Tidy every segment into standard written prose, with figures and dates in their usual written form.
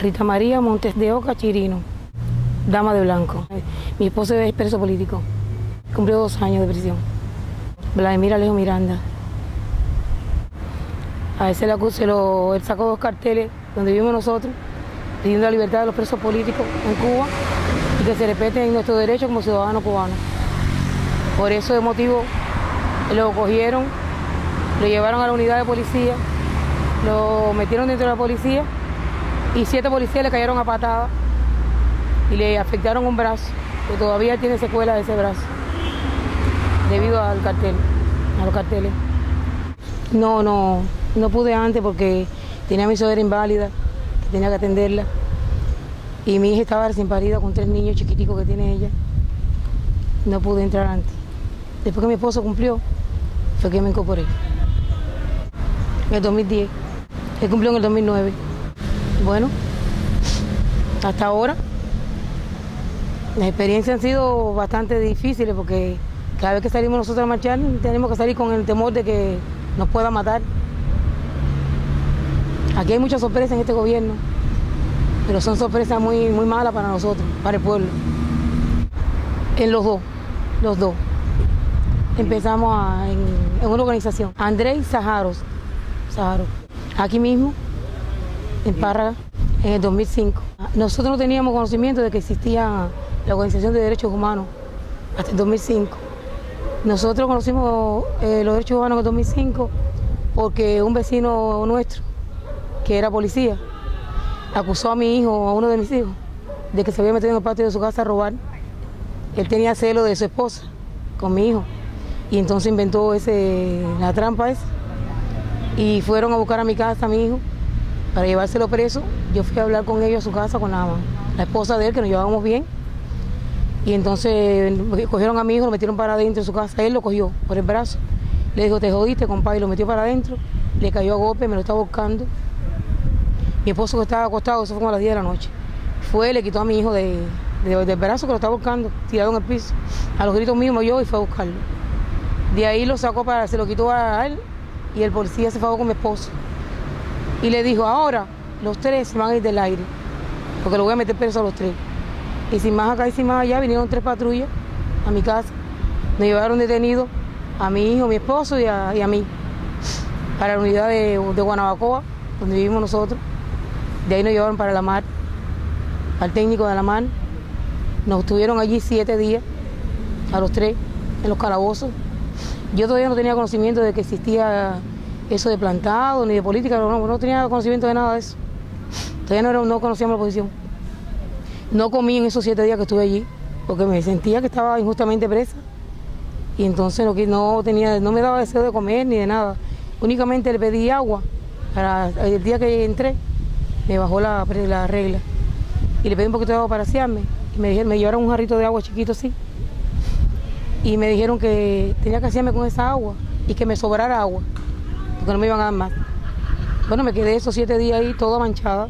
Rita María Montes de Oca Chirino, dama de blanco. Mi esposo es preso político, cumplió 2 años de prisión. Vladimir Alejo Miranda. A ese él sacó 2 carteles donde vivimos nosotros, pidiendo la libertad de los presos políticos en Cuba y que se respeten nuestros derechos como ciudadanos cubanos. Por eso de motivo lo cogieron, lo llevaron a la unidad de policía, lo metieron dentro de la policía y 7 policías le cayeron a patadas y le afectaron un brazo, que todavía tiene secuelas de ese brazo, debido al cartel, a los carteles. No pude antes porque tenía a mi suegra inválida, que tenía que atenderla, y mi hija estaba recién parida con 3 niños chiquiticos que tiene ella. No pude entrar antes. Después que mi esposo cumplió, fue que me incorporé. En el 2010. Él cumplió en el 2009. Bueno, hasta ahora las experiencias han sido bastante difíciles porque cada vez que salimos nosotros a marchar tenemos que salir con el temor de que nos pueda matar. Aquí hay muchas sorpresas en este gobierno, pero son sorpresas muy malas para nosotros, para el pueblo. En los dos. Empezamos en una organización, Andrés Saharos, aquí mismo, en Párraga, en el 2005. Nosotros no teníamos conocimiento de que existía la Organización de Derechos Humanos hasta el 2005. Nosotros conocimos los derechos humanos en el 2005 porque un vecino nuestro, que era policía, acusó a mi hijo, a uno de mis hijos, de que se había metido en el patio de su casa a robar. Él tenía celo de su esposa con mi hijo y entonces inventó la trampa esa y fueron a buscar a mi casa a mi hijo para llevárselo preso. Yo fui a hablar con ellos a su casa, con la esposa de él, que nos llevábamos bien, y entonces cogieron a mi hijo, lo metieron para adentro de su casa. Él lo cogió por el brazo, le dijo: te jodiste, compadre, y lo metió para adentro, le cayó a golpe, me lo estaba buscando. Mi esposo, que estaba acostado, eso fue como a las 10 de la noche, fue, le quitó a mi hijo del brazo, que lo estaba buscando, tirado en el piso. A los gritos míos me oyó y fue a buscarlo. De ahí lo sacó, se lo quitó a él, y el policía se fue con mi esposo. Y le dijo: ahora los 3 se van a ir del aire, porque lo voy a meter preso a los 3. Y sin más acá y sin más allá, vinieron 3 patrullas a mi casa. Nos llevaron detenidos a mi hijo, a mi esposo y a mí, para la unidad de Guanabacoa, donde vivimos nosotros. De ahí nos llevaron para la mar, al técnico de la mar. Nos tuvieron allí 7 días, a los 3, en los calabozos. Yo todavía no tenía conocimiento de que existía eso de plantado, ni de política, no tenía conocimiento de nada de eso. Todavía no conocíamos la posición. No comí en esos 7 días que estuve allí, porque me sentía que estaba injustamente presa. Y entonces no me daba deseo de comer ni de nada. Únicamente le pedí agua. El día que entré, me bajó la regla. Y le pedí un poquito de agua para asearme. Y me llevaron un jarrito de agua chiquito así. Y me dijeron que tenía que asearme con esa agua y que me sobrara agua, porque no me iban a dar más. Bueno, me quedé esos 7 días ahí toda manchada,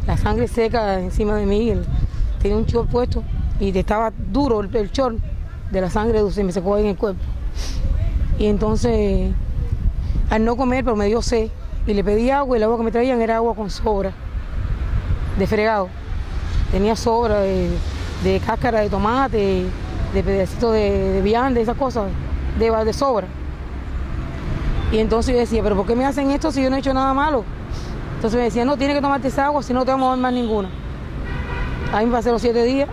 la sangre seca encima de mí. Tenía un short puesto y estaba duro el short de la sangre, se me secó ahí en el cuerpo. Y entonces, al no comer, pero me dio sed, y le pedí agua, y el agua que me traían era agua con sobra, de fregado. Tenía sobra de cáscara de tomate, de pedacitos de viande, esas cosas, de sobra. Y entonces yo decía: ¿pero por qué me hacen esto si yo no he hecho nada malo? Entonces me decían: no, tienes que tomarte esa agua, si no te vamos a dar más ninguna. Ahí me pasé los 7 días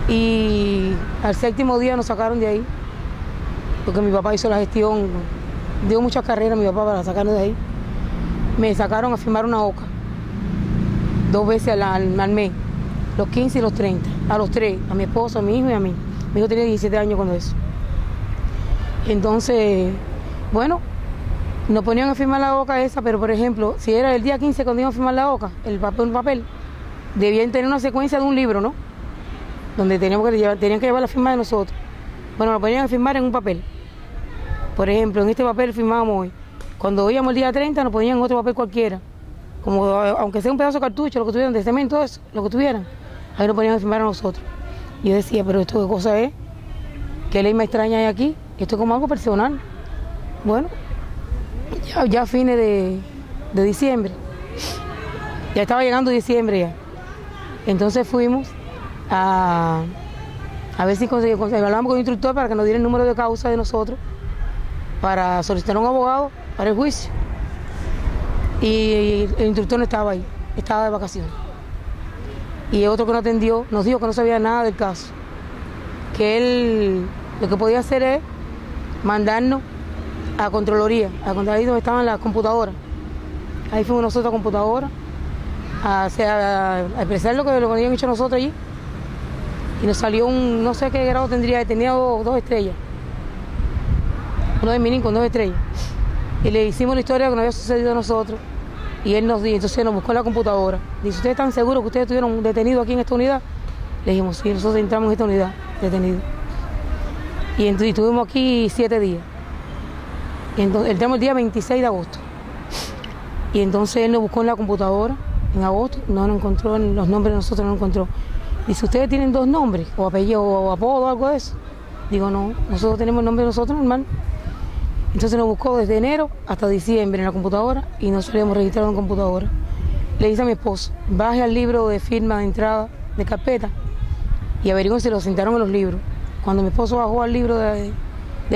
y al 7º día nos sacaron de ahí, porque mi papá hizo la gestión, dio muchas carreras mi papá para sacarnos de ahí. Me sacaron a firmar una hoja 2 veces al mes, los 15 y los 30, a los 3, a mi esposo, a mi hijo y a mí. Mi hijo tenía 17 años cuando eso. Entonces, bueno, nos ponían a firmar la hoja esa, pero por ejemplo, si era el día 15 cuando iban a firmar la hoja, un papel, debían tener una secuencia de un libro, ¿no? Donde tenían que llevar la firma de nosotros. Bueno, nos ponían a firmar en un papel. Por ejemplo, en este papel firmábamos hoy. Cuando íbamos el día 30 nos ponían otro papel cualquiera, como aunque sea un pedazo de cartucho, lo que tuvieran, de cemento, eso, lo que tuvieran. Ahí nos ponían a firmar a nosotros. Y yo decía: ¿pero esto qué cosa es? ¿Qué ley más extraña hay aquí? Esto es como algo personal. Bueno, ya a fines de diciembre, Ya estaba llegando diciembre ya. Entonces fuimos a ver si hablamos con el instructor para que nos diera el número de causa de nosotros para solicitar a un abogado para el juicio. Y el instructor no estaba ahí, estaba de vacaciones. Y otro que nos atendió nos dijo que no sabía nada del caso, que él lo que podía hacer es mandarnos a Contraloría, ahí donde estaban las computadoras. Ahí fuimos nosotros a computadora a expresar lo que habían hecho nosotros allí. Y nos salió no sé qué grado tenía dos estrellas. Uno de Minin con 2 estrellas. Y le hicimos la historia que nos había sucedido a nosotros. Y él nos dijo, entonces nos buscó en la computadora. Dice, ¿ustedes están seguros que ustedes estuvieron detenidos aquí en esta unidad? Le dijimos, sí, nosotros entramos en esta unidad, detenidos. Y entonces estuvimos aquí 7 días. Y entonces, entramos el día 26 de agosto. Y entonces él nos buscó en la computadora, en agosto, no nos encontró, los nombres de nosotros no nos encontró. Dice, ¿ustedes tienen 2 nombres, o apellido, o apodo, o algo de eso? Digo, no, nosotros tenemos el nombre de nosotros normal. Entonces nos buscó desde enero hasta diciembre en la computadora y nos habíamos registrado en computadora. Le dice a mi esposo, baje al libro de firma de entrada de carpeta y averigüen si lo sentaron en los libros. Cuando mi esposo bajó al libro de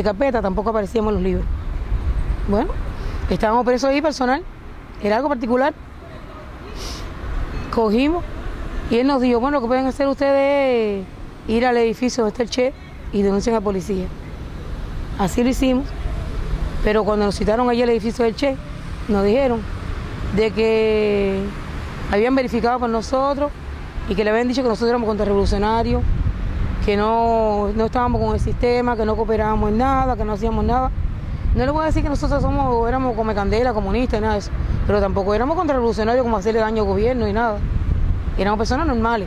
carpeta tampoco aparecíamos en los libros. Bueno, estábamos presos ahí personal, era algo particular. Cogimos y él nos dijo, bueno, lo que pueden hacer ustedes es ir al edificio donde está el Che y denuncian a la policía. Así lo hicimos. Pero cuando nos citaron allí al edificio del Che, nos dijeron de que habían verificado con nosotros y que le habían dicho que nosotros éramos contrarrevolucionarios, que no estábamos con el sistema, que no cooperábamos en nada, que no hacíamos nada. No les voy a decir que nosotros éramos come candela, comunistas y nada de eso, pero tampoco éramos contrarrevolucionarios como hacerle daño al gobierno y nada. Éramos personas normales.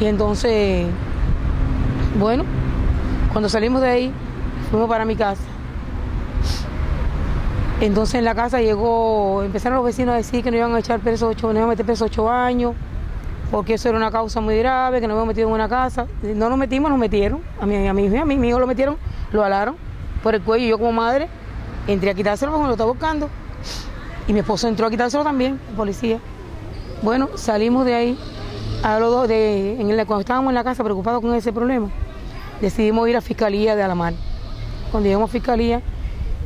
Y entonces, bueno, cuando salimos de ahí, fuimos para mi casa. Entonces en la casa empezaron los vecinos a decir que nos iban a echar preso nos iban a meter preso 8 años, porque eso era una causa muy grave, que nos habían metido en una casa. No nos metimos, nos metieron. A mi hijo lo metieron, lo alaron por el cuello. Yo como madre entré a quitárselo porque me lo estaba buscando. Y mi esposo entró a quitárselo también, el policía. Bueno, salimos de ahí, a los dos, cuando estábamos en la casa preocupados con ese problema, decidimos ir a Fiscalía de Alamar. Cuando llegamos a Fiscalía,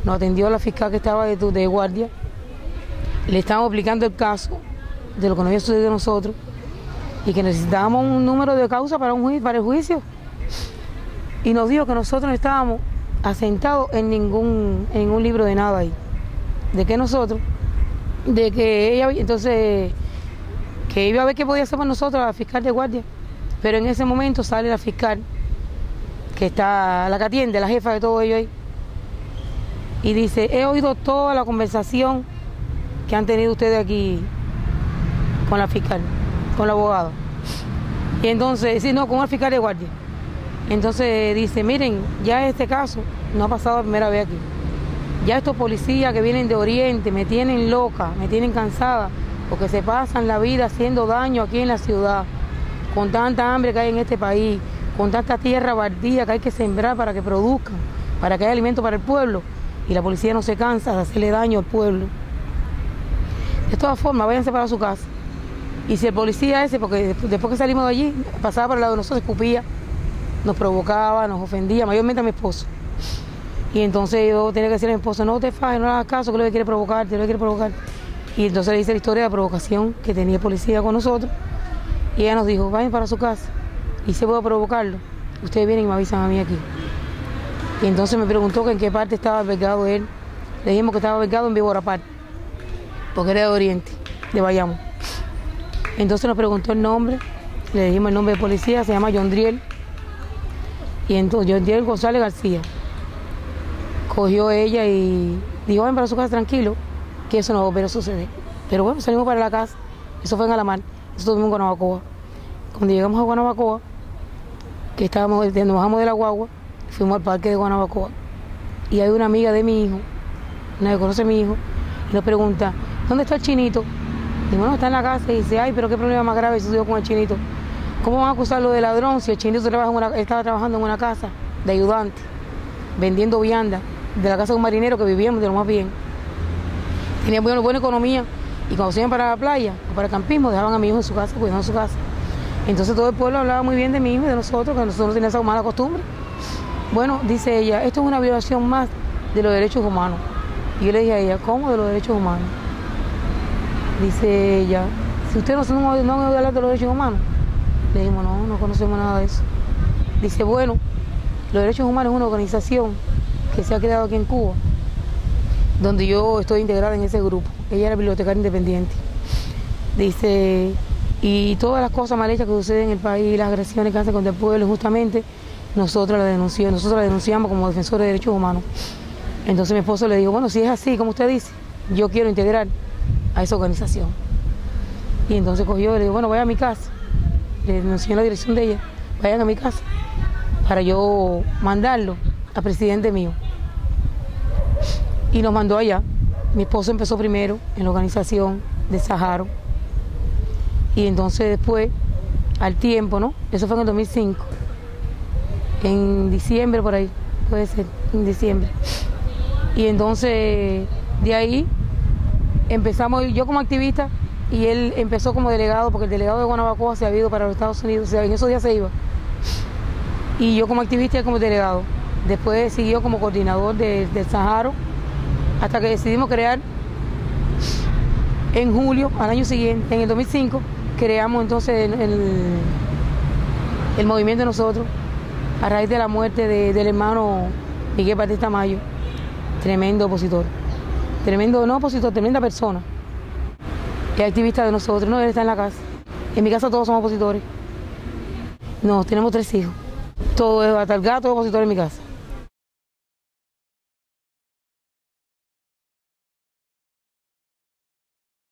nos atendió la fiscal que estaba de guardia, le estábamos explicando el caso de lo que nos había sucedido a nosotros y que necesitábamos un número de causa para el juicio. Y nos dijo que nosotros no estábamos asentados en ningún libro de nada ahí. ¿De qué nosotros? De que ella, entonces, que iba a ver qué podía hacer para nosotros la fiscal de guardia. Pero en ese momento sale la fiscal, que está la que atiende, la jefa de todo ello ahí, y dice, he oído toda la conversación que han tenido ustedes aquí con la fiscal, con la abogada. Y entonces, sí, no, con el fiscal de guardia. Entonces dice, miren, ya este caso no ha pasado la primera vez aquí. Ya estos policías que vienen de Oriente me tienen loca, me tienen cansada, porque se pasan la vida haciendo daño aquí en la ciudad, con tanta hambre que hay en este país, con tanta tierra baldía que hay que sembrar para que produzcan, para que haya alimento para el pueblo. Y la policía no se cansa de hacerle daño al pueblo. De todas formas, váyanse para su casa. Y si el policía ese, porque después que salimos de allí, pasaba por el lado de nosotros, escupía, nos provocaba, nos ofendía, mayormente a mi esposo. Y entonces yo tenía que decirle a mi esposo, no te fajes, no le hagas caso, que lo que quiere provocarte, lo que quiere provocar. Y entonces le hice la historia de la provocación que tenía el policía con nosotros. Y ella nos dijo, vayan para su casa. Y si puedo provocarlo, ustedes vienen y me avisan a mí aquí. Y entonces me preguntó que en qué parte estaba albergado él. Le dijimos que estaba albergado en Víbora Park, porque era de Oriente, de Bayamo. Entonces nos preguntó el nombre, le dijimos el nombre de policía, se llama Yondriel. Y entonces Yondriel González García. Cogió ella y dijo, ven para su casa tranquilo, que eso no va a volver a suceder. Pero bueno, salimos para la casa, eso fue en Alamar, eso estuvimos en Guanabacoa. Cuando llegamos a Guanabacoa, que nos bajamos de la guagua, fuimos al parque de Guanabacoa y hay una amiga de mi hijo, una que conoce a mi hijo, y nos pregunta, ¿dónde está el chinito? Y bueno, está en la casa y dice, ay, pero qué problema más grave sucedió con el chinito. ¿Cómo van a acusarlo de ladrón si el chinito estaba trabajando en una casa de ayudante, vendiendo vianda, de la casa de un marinero que vivíamos de lo más bien? Tenía buena economía Y cuando se iban para la playa o para el campismo, dejaban a mi hijo en su casa, cuidando en su casa. Entonces todo el pueblo hablaba muy bien de mi hijo y de nosotros, que nosotros no teníamos esa mala costumbre. Bueno, dice ella, esto es una violación más de los derechos humanos. Y yo le dije a ella, ¿cómo de los derechos humanos? Dice ella, si ustedes no han oído hablar de los derechos humanos. Le dijimos, no conocemos nada de eso. Dice, bueno, los derechos humanos es una organización que se ha creado aquí en Cuba, donde yo estoy integrada en ese grupo. Ella era bibliotecaria independiente. Dice, y todas las cosas mal hechas que suceden en el país, las agresiones que hacen contra el pueblo, justamente nosotros las denunciamos como defensores de derechos humanos. Entonces mi esposo le dijo, bueno, si es así, como usted dice, yo quiero integrar a esa organización. Y entonces cogió y le dijo, bueno, vaya a mi casa. Le denuncié en la dirección de ella, vayan a mi casa, para yo mandarlo al presidente mío. Y nos mandó allá. Mi esposo empezó primero en la organización de Saharo. Y entonces después, al tiempo, ¿no? Eso fue en el 2005. En diciembre por ahí, puede ser, en diciembre. Y entonces, de ahí, empezamos, yo como activista, y él empezó como delegado, porque el delegado de Guanabacoa se había ido para los Estados Unidos, o sea, en esos días se iba. Y yo como activista y como delegado. Después siguió como coordinador del Saharo, hasta que decidimos crear, en julio, al año siguiente, en el 2005, creamos entonces el movimiento de nosotros, a raíz de la muerte del hermano Miguel Batista Mayo, tremendo opositor, tremenda persona. Es activista de nosotros, no, él está en la casa. En mi casa todos somos opositores. No, tenemos 3 hijos. Todo, hasta el gato es opositor en mi casa.